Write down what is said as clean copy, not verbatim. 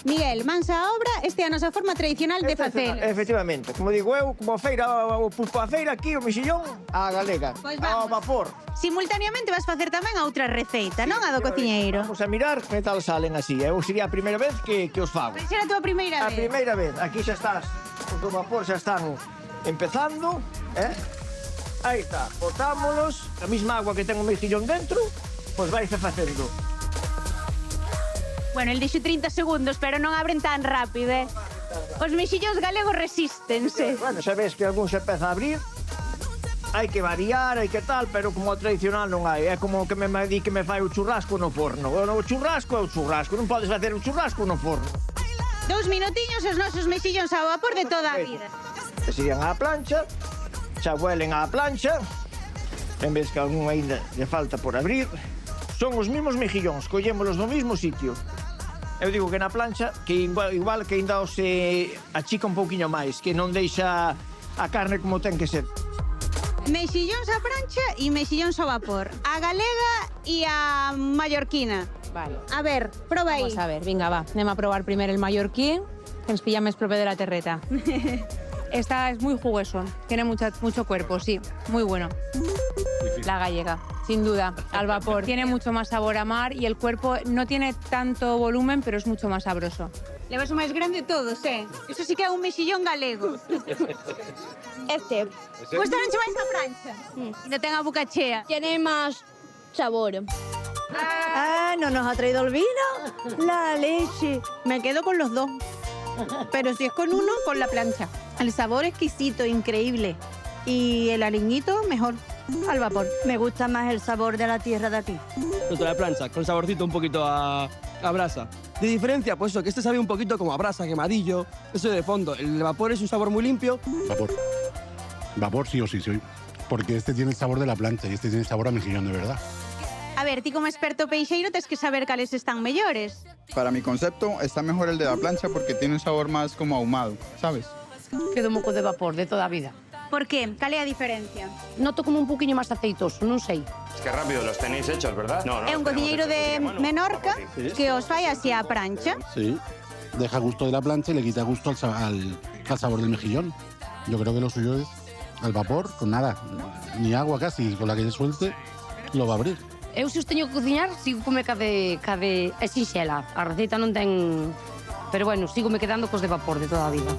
Miguel, mansa obra, esta é a nosa forma tradicional de facer. Efectivamente, como digo eu, como a feira, o pulpo a feira, aquí o mexillón á galega, Pois ao vamos. vapor. Simultaneamente vas facer tamén a outra receita, non a do cociñeiro. Vamos a mirar que tal salen así. Eu sería a primeira vez que os fago. Vai ser a túa primeira A vez. primeira vez, aquí xa estás, os do vapor xa están empezando, Aí está, botámonos, a mesma agua que ten o mexillón dentro, pois vais a facendo. Bueno, el dixo 30 segundos, pero non abren tan rápido, Os mexillóns galegos resístense. Bueno, xa ves que algún se empeza a abrir, hai que variar, hai que tal, pero como o tradicional non hai. É como que me di que me fai o churrasco no forno. O churrasco é o churrasco, non podes facer o churrasco no forno. 2 minutiños os nosos mexillóns ao vapor de toda a vida. Que sigan á plancha, xa huelen á plancha, en vez que algún ainda lle falta por abrir. Son os mismos mexillóns, collémolos no mismo sitio. Eu digo que na plancha, que igual que ainda se achica un pouquiño máis, que non deixa a carne como ten que ser. Mexillóns á plancha e mexillóns ao vapor. A galega e a mallorquina. Vale. A ver, proba aí. Vamos a ver, venga, va. Anem a probar primero el mallorquín, que ens pilla més proper de la terreta. Esta es muy jugoso, tiene mucho cuerpo, sí, muy bueno. La gallega, sin duda, al vapor. Tiene mucho más sabor a mar y el cuerpo no tiene tanto volumen, pero es mucho más sabroso. Levas o máis grande de todos, Eso sí que é un mexillón galego. Gustaronche máis a plancha? Ainda ten a boca chea. Tiene más sabor. Ah, ¿no nos ha traído el vino? La leche. Me quedo con los dos. Pero si es con uno, con la plancha. El sabor exquisito, increíble. Y el aliñito, mejor, al vapor. Me gusta más el sabor de la tierra de aquí. Otro de la plancha, con saborcito un poquito a brasa. De diferencia, pues eso, que este sabe un poquito como a brasa, quemadillo, eso de fondo. El vapor es un sabor muy limpio. Vapor. Vapor sí o sí, sí. Porque este tiene el sabor de la plancha y este tiene el sabor a mejillón, de verdad. A ver, ti como experto peixeiro tes que saber cales están mellores. Para mi concepto está mejor el de la plancha porque tiene un sabor más como ahumado, ¿sabes? Quedo moco de vapor de toda a vida. Por qué? Cal é a diferencia? Noto como un poquinho máis aceitoso, non sei. Es que rápido los tenéis hechos, ¿verdad? No, É un cociñeiro de Menorca que os fai así a prancha. Sí. Deja gusto de la plancha y le quita gusto al sabor del mejillón. Yo creo que lo suyo es al vapor, con nada, ni agua casi, con la que se suelte, lo va a abrir. Eu se os teño que cociñar, sigo come cade é sinxela. A receita non ten... Pero bueno, sigo me quedando cos de vapor de toda a vida.